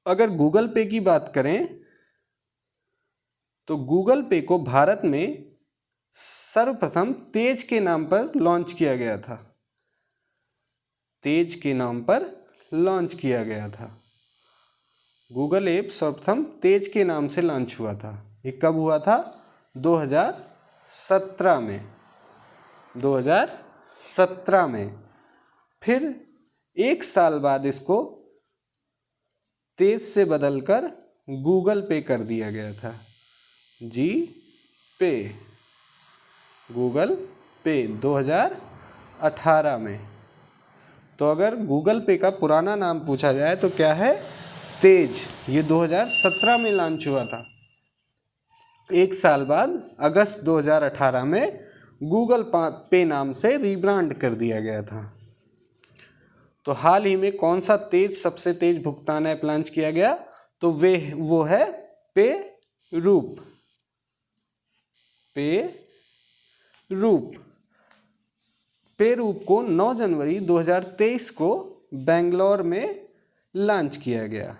अगर गूगल पे की बात करें तो गूगल पे को भारत में सर्वप्रथम तेज के नाम पर लॉन्च किया गया था। तेज के नाम पर लॉन्च किया गया था। गूगल ऐप सर्वप्रथम तेज के नाम से लॉन्च हुआ था। ये कब हुआ था? 2017 में। 2017 में। फिर एक साल बाद इसको तेज से बदलकर गूगल पे कर दिया गया था। जी पे, गूगल पे 2018 में। तो अगर गूगल पे का पुराना नाम पूछा जाए तो क्या है? तेज। ये 2017 में लॉन्च हुआ था। एक साल बाद अगस्त 2018 में गूगल पे नाम से रीब्रांड कर दिया गया था। तो हाल ही में कौन सा सबसे तेज भुगतान ऐप लॉन्च किया गया? तो वो है पे रूप। पे रूप। पे रूप को 9 जनवरी 2023 को बेंगलोर में लॉन्च किया गया।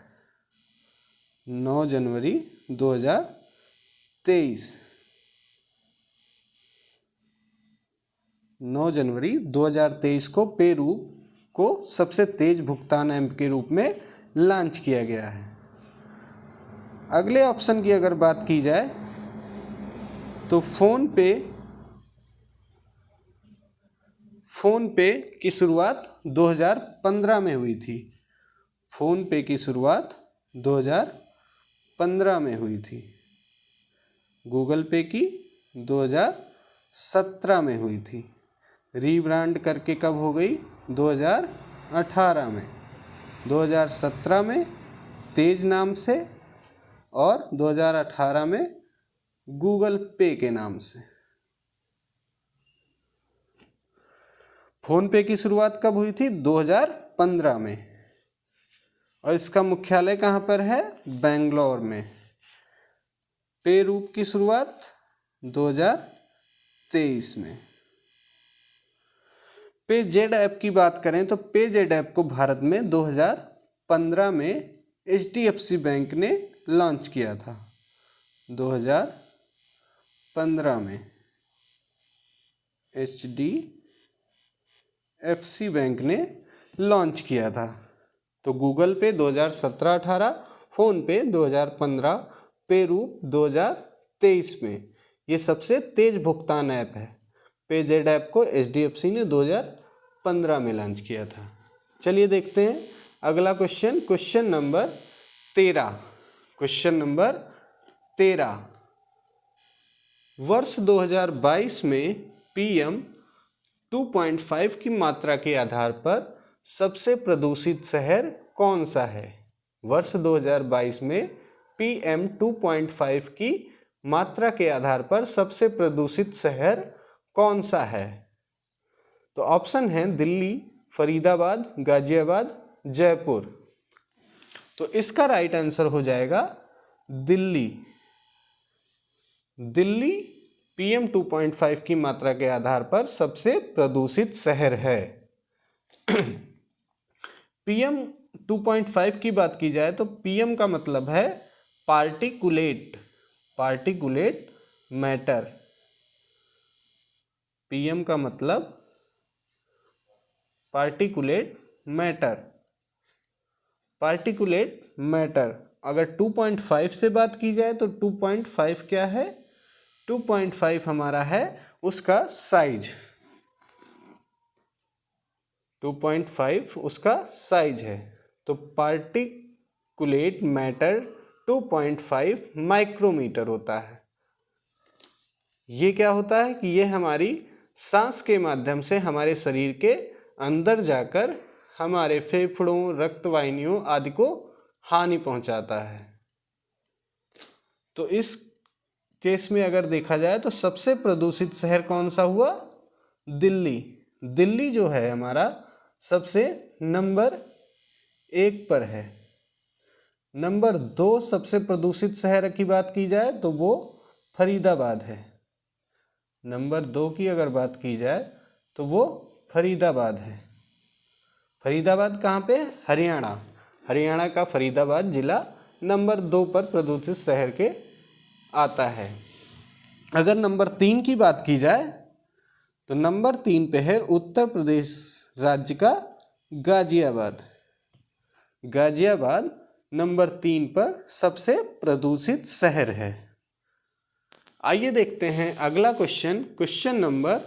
9 जनवरी 2023। 9 जनवरी 2023 को पे रूप को सबसे तेज भुगतान ऐप के रूप में लॉन्च किया गया है। अगले ऑप्शन की अगर बात की जाए तो फोन पे की शुरुआत 2015 में हुई थी। फोन पे की शुरुआत 2015 में हुई थी। गूगल पे की 2017 में हुई थी। रीब्रांड करके कब हो गई? 2018 में। 2017 में तेज नाम से और 2018 में गूगल पे के नाम से। फोन पे की शुरुआत कब हुई थी? 2015 में। और इसका मुख्यालय कहाँ पर है? बेंगलोर में। पे रूप की शुरुआत 2023 में। पे जेड ऐप की बात करें तो पे जेड ऐप को भारत में 2015 में HDFC बैंक ने लॉन्च किया था। 2015 में HDFC बैंक ने लॉन्च किया था। तो गूगल पे 2017-18, फोन पे 2015, पे रूप 2023 में। ये सबसे तेज भुगतान ऐप है। पे जेड ऐप को HDFC ने 2015 में लॉन्च किया था। चलिए देखते हैं अगला क्वेश्चन। Question number 13। वर्ष 2022 में PM 2.5 की मात्रा के आधार पर सबसे प्रदूषित शहर कौन सा है? वर्ष 2022 में PM 2.5 की मात्रा के आधार पर सबसे प्रदूषित शहर कौन सा है? तो ऑप्शन है दिल्ली, फरीदाबाद, गाजियाबाद, जयपुर। तो इसका राइट आंसर हो जाएगा दिल्ली। दिल्ली PM 2.5 की मात्रा के आधार पर सबसे प्रदूषित शहर है। PM 2.5 की बात की जाए तो PM का मतलब है पार्टिकुलेट मैटर। PM का मतलब पार्टिकुलेट मैटर। अगर 2.5 से बात की जाए तो 2.5 क्या है? 2.5 हमारा है उसका साइज। 2.5 उसका साइज है। तो पार्टिकुलेट मैटर 2.5 माइक्रोमीटर होता है। ये क्या होता है कि ये हमारी सांस के माध्यम से हमारे शरीर के अंदर जाकर हमारे फेफड़ों, रक्तवाहिनियों आदि को हानि पहुंचाता है। तो इस केस में अगर देखा जाए तो सबसे प्रदूषित शहर कौन सा हुआ? दिल्ली। दिल्ली जो है हमारा सबसे नंबर 1 पर है। नंबर 2 सबसे प्रदूषित शहर की बात की जाए तो वो फरीदाबाद है। नंबर 2 की अगर बात की जाए तो वो फरीदाबाद है। फरीदाबाद कहाँ पे? हरियाणा। हरियाणा का फरीदाबाद जिला नंबर 2 पर प्रदूषित शहर के आता है। अगर नंबर 3 की बात की जाए तो नंबर 3 पे है उत्तर प्रदेश राज्य का गाजियाबाद। गाजियाबाद नंबर 3 पर सबसे प्रदूषित शहर है। आइए देखते हैं अगला question, question number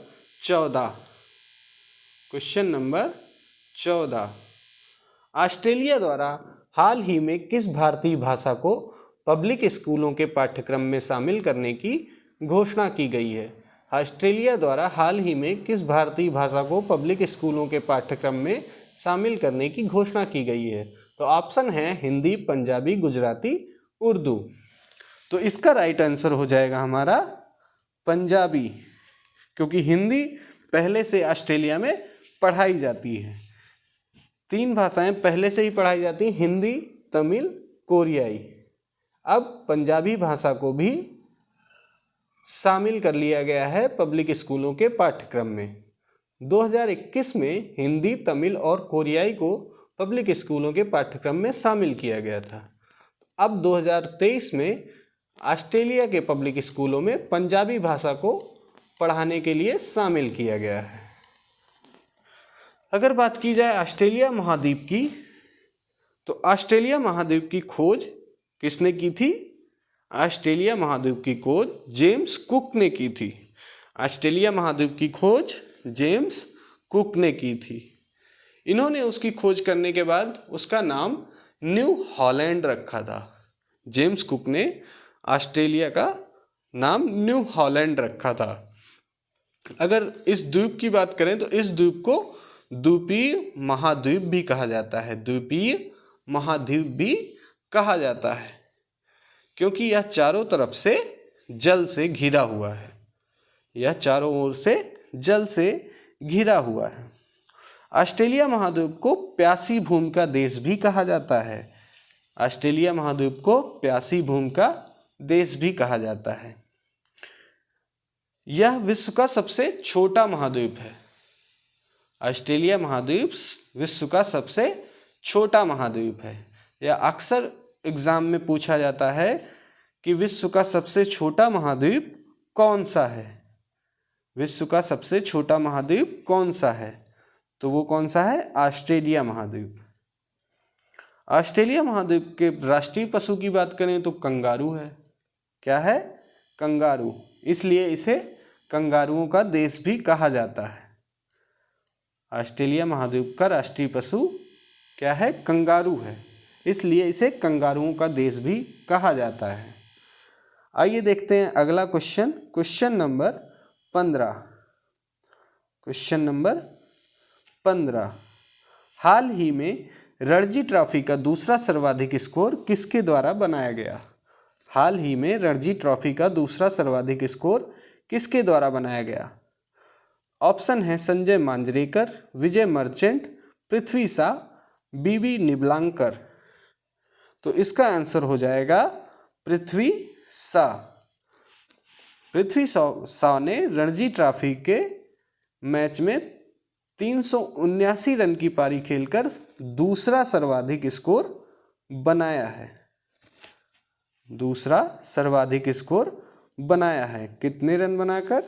14। Question number 14, Australia द्वारा हाल ही में किस भारतीय भाषा को पब्लिक स्कूलों के पाठ्यक्रम में शामिल करने की घोषणा की गई है? ऑस्ट्रेलिया द्वारा हाल ही में किस भारतीय भाषा को पब्लिक स्कूलों के पाठ्यक्रम में शामिल करने की घोषणा की गई है? तो ऑप्शन है हिंदी, पंजाबी, गुजराती, उर्दू। तो इसका राइट आंसर हो जाएगा हमारा पंजाबी, क्योंकि हिंदी पहले से ऑस्ट्रेलिया में पढ़ाई जाती है। 3 भाषाएं पहले से ही पढ़ाई जाती हैं, हिंदी, तमिल, कोरियाई। अब पंजाबी भाषा को भी शामिल कर लिया गया है पब्लिक स्कूलों के पाठ्यक्रम में। 2021 में हिंदी, तमिल और कोरियाई को पब्लिक स्कूलों के पाठ्यक्रम में शामिल किया गया था। अब 2023 में ऑस्ट्रेलिया के पब्लिक स्कूलों में पंजाबी भाषा को पढ़ाने के लिए शामिल किया गया है। अगर बात की जाए ऑस्ट्रेलिया महाद्वीप की, तो ऑस्ट्रेलिया महाद्वीप की खोज किसने की थी? ऑस्ट्रेलिया महाद्वीप की खोज जेम्स कुक ने की थी। ऑस्ट्रेलिया महाद्वीप की खोज जेम्स कुक ने की थी। इन्होंने उसकी खोज करने के बाद उसका नाम न्यू हॉलैंड रखा था। जेम्स कुक ने ऑस्ट्रेलिया का नाम न्यू हॉलैंड रखा था। अगर इस द्वीप की बात करें तो इस द्वीप को द्वीपीय महाद्वीप भी कहा जाता है। द्वीपीय महाद्वीप भी कहा जाता है क्योंकि यह चारों तरफ से जल से घिरा हुआ है। यह चारों ओर से जल से घिरा हुआ है। ऑस्ट्रेलिया महाद्वीप को प्यासी भूमि का देश भी कहा जाता है। ऑस्ट्रेलिया महाद्वीप को प्यासी भूमि का देश भी कहा जाता है। यह विश्व का सबसे छोटा महाद्वीप है। ऑस्ट्रेलिया महाद्वीप विश्व का सबसे छोटा महाद्वीप है। यह अक्सर एग्जाम में पूछा जाता है कि विश्व का सबसे छोटा महाद्वीप कौन सा है? विश्व का सबसे छोटा महाद्वीप कौन सा है? तो वो कौन सा है? ऑस्ट्रेलिया महाद्वीप। ऑस्ट्रेलिया महाद्वीप के राष्ट्रीय पशु की बात करें तो कंगारू है। क्या है? कंगारू। इसलिए इसे कंगारुओं का देश भी कहा जाता है। ऑस्ट्रेलिया महाद्वीप का राष्ट्रीय पशु क्या है? कंगारू है। इसलिए इसे कंगारुओं का देश भी कहा जाता है। आइए देखते हैं अगला question, question number 15। Question number 15, हाल ही में रणजी ट्रॉफी का दूसरा सर्वाधिक स्कोर किसके द्वारा बनाया गया? हाल ही में रणजी ट्रॉफी का दूसरा सर्वाधिक स्कोर किसके द्वारा बनाया गया? ऑप्शन है संजय मांजरेकर, विजय मर्चेंट, पृथ्वी शा, बीबी निबलांकर। तो इसका आंसर हो जाएगा पृथ्वी शा। पृथ्वी शा ने रणजी ट्रॉफी के मैच में 379 रन की पारी खेलकर दूसरा सर्वाधिक स्कोर बनाया है। दूसरा सर्वाधिक स्कोर बनाया है। कितने रन बनाकर?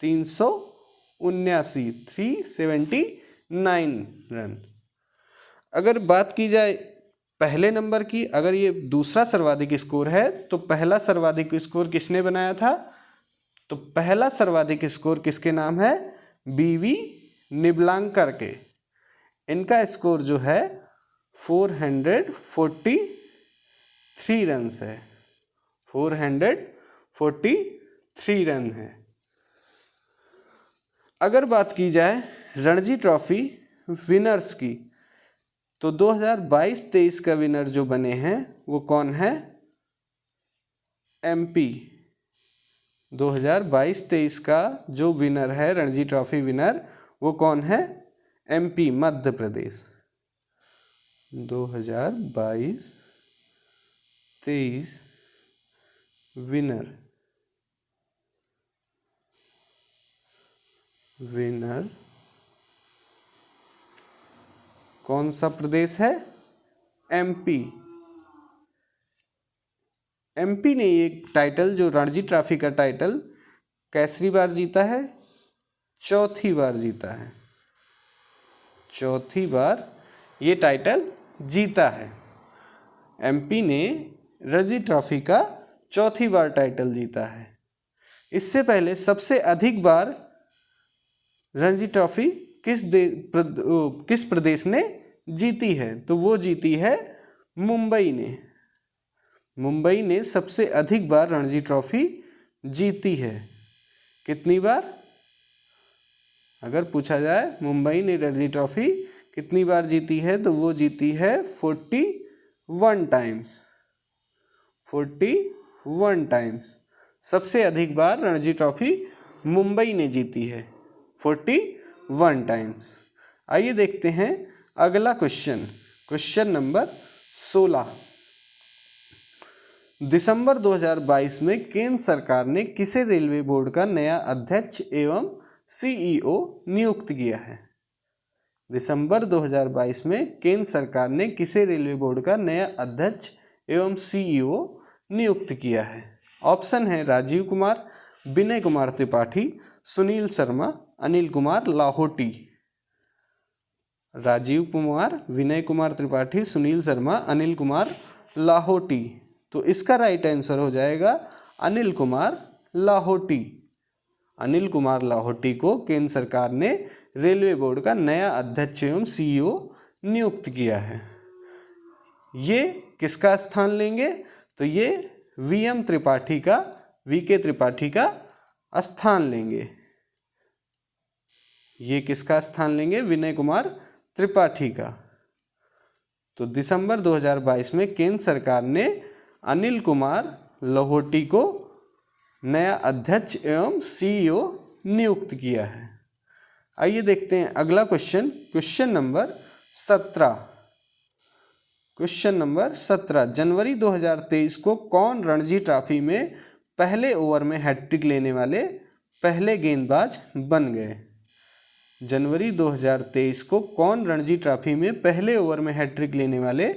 379 रन। अगर बात की जाए पहले नंबर की, अगर ये दूसरा सर्वाधिक स्कोर है तो पहला सर्वाधिक स्कोर किसने बनाया था? तो पहला सर्वाधिक स्कोर किसके नाम है? बीवी निबलांकर के। इनका स्कोर जो है 443 रन है। 443 रन है। अगर बात की जाए रणजी ट्रॉफी विनर्स की, तो 2022-23 का विनर जो बने हैं वो कौन है? एमपी। 2022-23 का जो विनर है, रणजी ट्रॉफी विनर, वो कौन है? एमपी, मध्य प्रदेश। 2022-23 विनर कौन सा प्रदेश है? एमपी। एमपी ने ये टाइटल, जो रणजी ट्रॉफी का टाइटल, कैसरी बार जीता है? चौथी बार जीता है। चौथी बार ये टाइटल जीता है। एमपी ने रणजी ट्रॉफी का चौथी बार टाइटल जीता है। इससे पहले सबसे अधिक बार रणजी ट्रॉफी किस प्रदेश ने जीती है? तो वो जीती है मुंबई ने। मुंबई ने सबसे अधिक बार रणजी ट्रॉफी जीती है। कितनी बार? अगर पूछा जाए मुंबई ने रणजी ट्रॉफी कितनी बार जीती है, तो वो जीती है 41 टाइम्स। 41 टाइम्स सबसे अधिक बार रणजी ट्रॉफी मुंबई ने जीती है, 41 टाइम्स। आइए देखते हैं अगला क्वेश्चन, क्वेश्चन नंबर 16। दिसंबर 2022 में केंद्र सरकार ने किसे रेलवे बोर्ड का नया अध्यक्ष एवं सीईओ नियुक्त किया है? दिसंबर 2022 में केंद्र सरकार ने किसे रेलवे बोर्ड का नया अध्यक्ष एवं सीईओ नियुक्त किया है? ऑप्शन है राजीव कुमार, विनय कुमार त्रिपाठी, सुनील शर्मा, अनिल कुमार लाहोटी। राजीव कुमार, विनय कुमार त्रिपाठी, सुनील शर्मा, अनिल कुमार लाहोटी। तो इसका राइट आंसर हो जाएगा अनिल कुमार लाहोटी। अनिल कुमार लाहोटी को केंद्र सरकार ने रेलवे बोर्ड का नया अध्यक्ष एवं सीईओ नियुक्त किया है। ये किसका स्थान लेंगे? तो ये वीके त्रिपाठी का स्थान लेंगे। ये किसका स्थान लेंगे? विनय कुमार त्रिपाठी का। तो दिसंबर 2022 में केंद्र सरकार ने अनिल कुमार लाहोटी को नया अध्यक्ष एवं सीईओ नियुक्त किया है। आइए देखते हैं अगला question, question number 17। Question number 17, जनवरी 2023 को कौन रणजी ट्रॉफी में पहले ओवर में हैट्रिक लेने वाले पहले गेंदबाज बन गए? जनवरी 2023 को कौन रणजी ट्रॉफी में पहले ओवर में हैट्रिक लेने वाले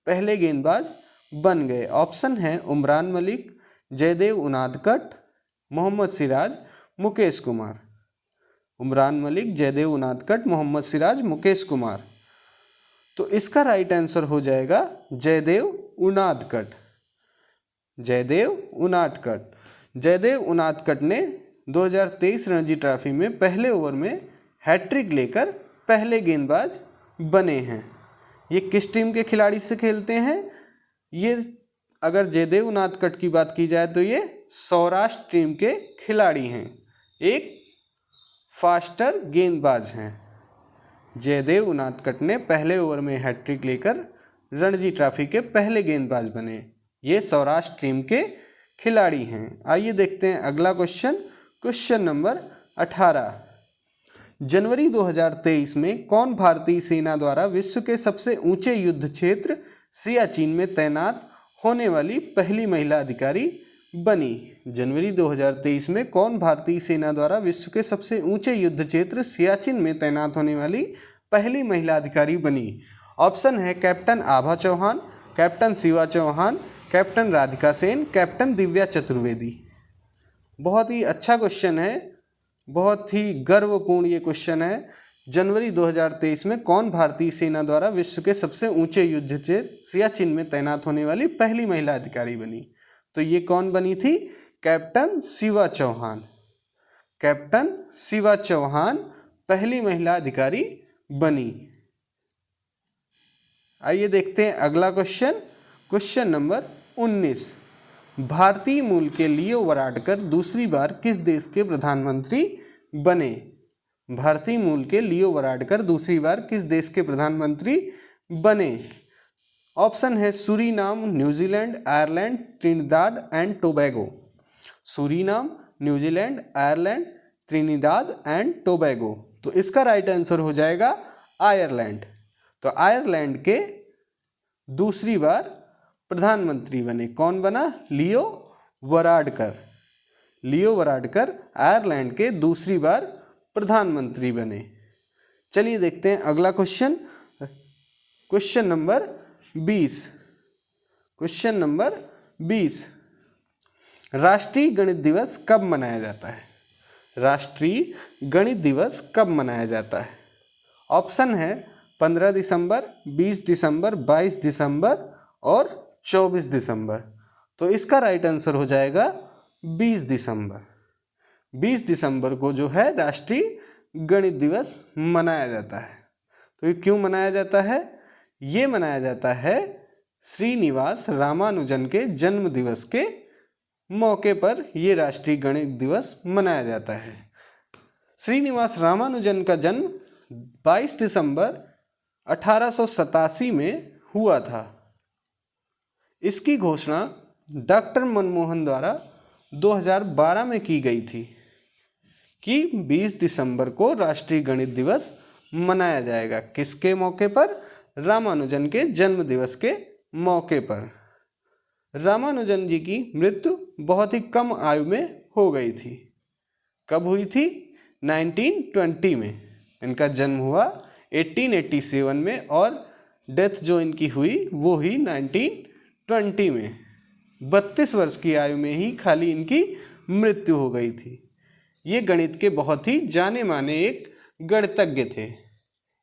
पहले गेंदबाज बन गए? ऑप्शन है उमरान मलिक, जयदेव उनादकट, मोहम्मद सिराज, मुकेश कुमार। उमरान मलिक, जयदेव उनादकट, मोहम्मद सिराज, मुकेश कुमार। तो इसका राइट आंसर हो जाएगा जयदेव उनादकट। जयदेव उनादकट। जयदेव उनादकट ने 2023 रणजी ट्रॉफी में पहले ओवर में हैट्रिक लेकर पहले गेंदबाज बने हैं। ये किस टीम के खिलाड़ी से खेलते हैं? ये अगर जयदेव उनादकट की बात की जाए तो ये सौराष्ट्र टीम के खिलाड़ी हैं, एक फास्टर गेंदबाज हैं। जयदेव उनादकट ने पहले ओवर में हैट्रिक लेकर रणजी ट्रॉफी के पहले गेंदबाज बने। ये सौराष्ट्र टीम के खिलाड़ी हैं। आइए देखते हैं अगला क्वेश्चन, क्वेश्चन नंबर 18। जनवरी 2023 में कौन भारतीय सेना द्वारा विश्व के सबसे ऊंचे युद्ध क्षेत्र सियाचिन में तैनात होने वाली पहली महिला अधिकारी बनी? जनवरी 2023 में कौन भारतीय सेना द्वारा विश्व के सबसे ऊंचे युद्ध क्षेत्र सियाचिन में तैनात होने वाली पहली महिला अधिकारी बनी? ऑप्शन है captain Abha Chauhan, captain Shiva Chauhan, captain Radhika Sen, captain Divya Chaturvedi. बहुत ही अच्छा क्वेश्चन है, बहुत ही गर्वपूर्ण ये क्वेश्चन है। जनवरी 2023 में कौन भारतीय सेना द्वारा विश्व के सबसे ऊंचे युद्ध क्षेत्र सियाचिन में तैनात होने वाली पहली महिला अधिकारी बनी? तो ये कौन बनी थी? कैप्टन शिवा चौहान। कैप्टन शिवा चौहान पहली महिला अधिकारी बनी। आइए देखते हैं अगला क्वेश्चन, क्वेश्चन नंबर 19। भारतीय मूल के लियो वराडकर दूसरी बार किस देश के प्रधानमंत्री बने? भारतीय मूल के लियो वराडकर दूसरी बार किस देश के प्रधानमंत्री बने? ऑप्शन है Suriname, New Zealand, Ireland, Trinidad and Tobago. Suriname, New Zealand, Ireland, Trinidad and Tobago. तो इसका राइट आंसर हो जाएगा आयरलैंड। तो आयरलैंड के दूसरी बार प्रधानमंत्री बने। कौन बना? लियो वराडकर। लियो वराडकर आयरलैंड के दूसरी बार प्रधानमंत्री बने। चलिए देखते हैं अगला question, question number 20। Question number 20, राष्ट्रीय गणित दिवस कब मनाया जाता है? राष्ट्रीय गणित दिवस कब मनाया जाता है? ऑप्शन है 15 दिसंबर, 20 दिसंबर, 22 दिसंबर और 24 दिसंबर। तो इसका राइट आंसर हो जाएगा 20 दिसंबर। 20 दिसंबर को जो है राष्ट्रीय गणित दिवस मनाया जाता है। तो ये क्यों मनाया जाता है? ये मनाया जाता है श्रीनिवास रामानुजन के जन्म दिवस के मौके पर ये राष्ट्रीय गणित दिवस मनाया जाता है। श्रीनिवास रामानुजन का जन्म 22 दिसंबर 1887 में हुआ था। इसकी घोषणा डॉक्टर मनमोहन द्वारा 2012 में की गई थी कि 20 दिसंबर को राष्ट्रीय गणित दिवस मनाया जाएगा। किसके मौके पर? रामानुजन के जन्म दिवस के मौके पर। रामानुजन जी की मृत्यु बहुत ही कम आयु में हो गई थी। कब हुई थी? 1920 में। इनका जन्म हुआ 1887 में और डेथ जो इनकी हुई वो ही 1920 में। 32 वर्ष की आयु में ही खाली इनकी मृत्यु हो गई थी। ये गणित के बहुत ही जाने माने एक गणितज्ञ थे।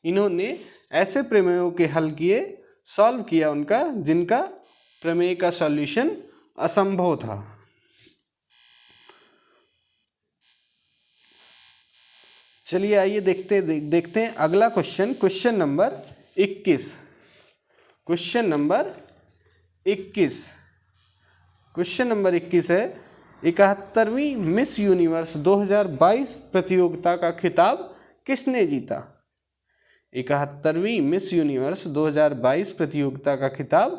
इन्होंने ऐसे प्रमेयों के हल किए, सॉल्व किया उनका, जिनका प्रमेय का सॉल्यूशन असंभव था। चलिए आइए देखते हैं अगला question. Question number 21। Question number 21। Question number 21 है, 71वीं मिस यूनिवर्स 2022 प्रतियोगिता का खिताब किसने जीता? 71वीं मिस यूनिवर्स 2022 प्रतियोगिता का खिताब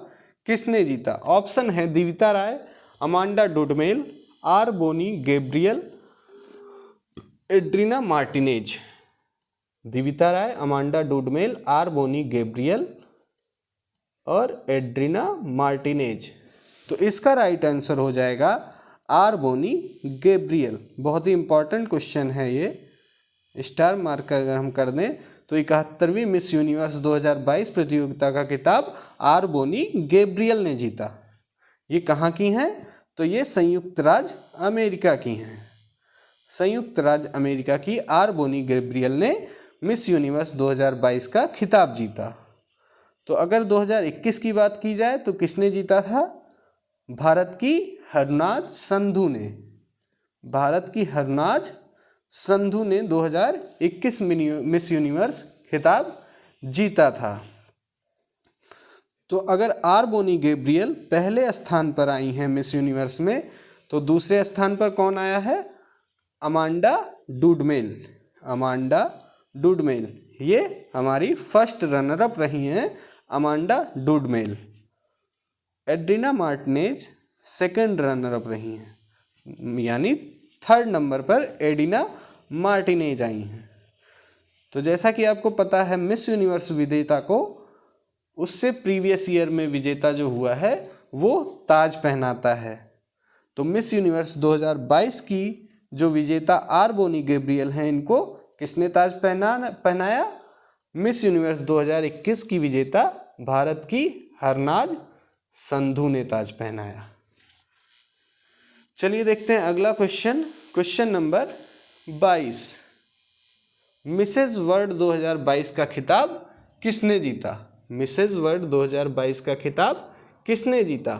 किसने जीता? ऑप्शन है Divita Rai, Amanda Dudamel, R'Bonney Gabriel, Andreina Martinez. Divita Rai, Amanda Dudamel, R'Bonney Gabriel और एड्रीना मार्टिनेज। तो इसका राइट आंसर हो जाएगा आर बोनी गैब्रियल। बहुत ही इंपॉर्टेंट क्वेश्चन है ये, स्टार मार्क अगर हम कर दें तो 71वीं मिस यूनिवर्स 2022 प्रतियोगिता का खिताब आर बोनी गैब्रियल ने जीता। ये कहाँ की हैं? तो ये संयुक्त राज्य अमेरिका की हैं। संयुक्त राज्य अमेरिका की आर बोनी गैब्रियल ने मिस यूनिवर्स 2022 का खिताब जीता। तो अगर 2021 की बात की जाए तो किसने जीता था? भारत की हरनाज संधू ने। भारत की हरनाज संधू ने 2021 मिस यूनिवर्स खिताब जीता था। तो अगर आर बोनी गैब्रियल पहले स्थान पर आई हैं मिस यूनिवर्स में, तो दूसरे स्थान पर कौन आया है? अमांडा डुडमेल। अमांडा डुडमेल ये हमारी फर्स्ट रनर अप रही हैं, Amanda Dudamel. Andreina Martinez second runner up रही हैं, यानी थर्ड नंबर पर एडिना मार्टिनेज आई हैं। तो जैसा कि आपको पता है मिस यूनिवर्स विजेता को उससे प्रीवियस ईयर में विजेता जो हुआ है वो ताज पहनाता है। तो मिस यूनिवर्स 2022 की जो विजेता आर बोनी गैब्रियल हैं, इनको किसने ताज पहनाया? मिस यूनिवर्स 2021 की विजेता भारत की हरनाज संधू ने ताज पहनाया। चलिए देखते हैं अगला question. Question number 22। Mrs World 2022 का खिताब किसने जीता? मिसेज वर्ल्ड 2022 का खिताब किसने जीता?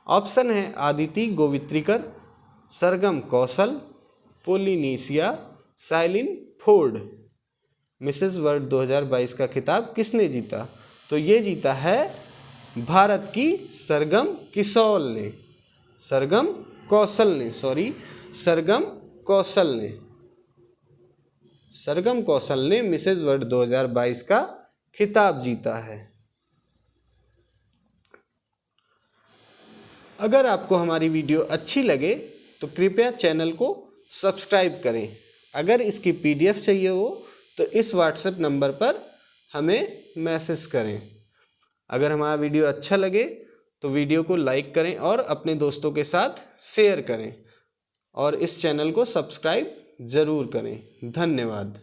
ऑप्शन है आदिति गोवित्रिकर, सरगम कौशल, पोलिनेशिया, साइलिन फोर्ड। मिसेज वर्ल्ड 2022 का खिताब किसने जीता? तो ये जीता है भारत की सरगम किशोल ने, सरगम कौशल ने, सरगम कौशल ने। सरगम कौशल ने मिसेज वर्ल्ड 2022 का खिताब जीता है। अगर आपको हमारी वीडियो अच्छी लगे तो कृपया चैनल को सब्सक्राइब करें। अगर इसकी PDF चाहिए हो तो इस WhatsApp नंबर पर हमें मैसेज करें। अगर हमारा वीडियो अच्छा लगे तो वीडियो को लाइक करें और अपने दोस्तों के साथ शेयर करें और इस चैनल को सब्सक्राइब ज़रूर करें। धन्यवाद।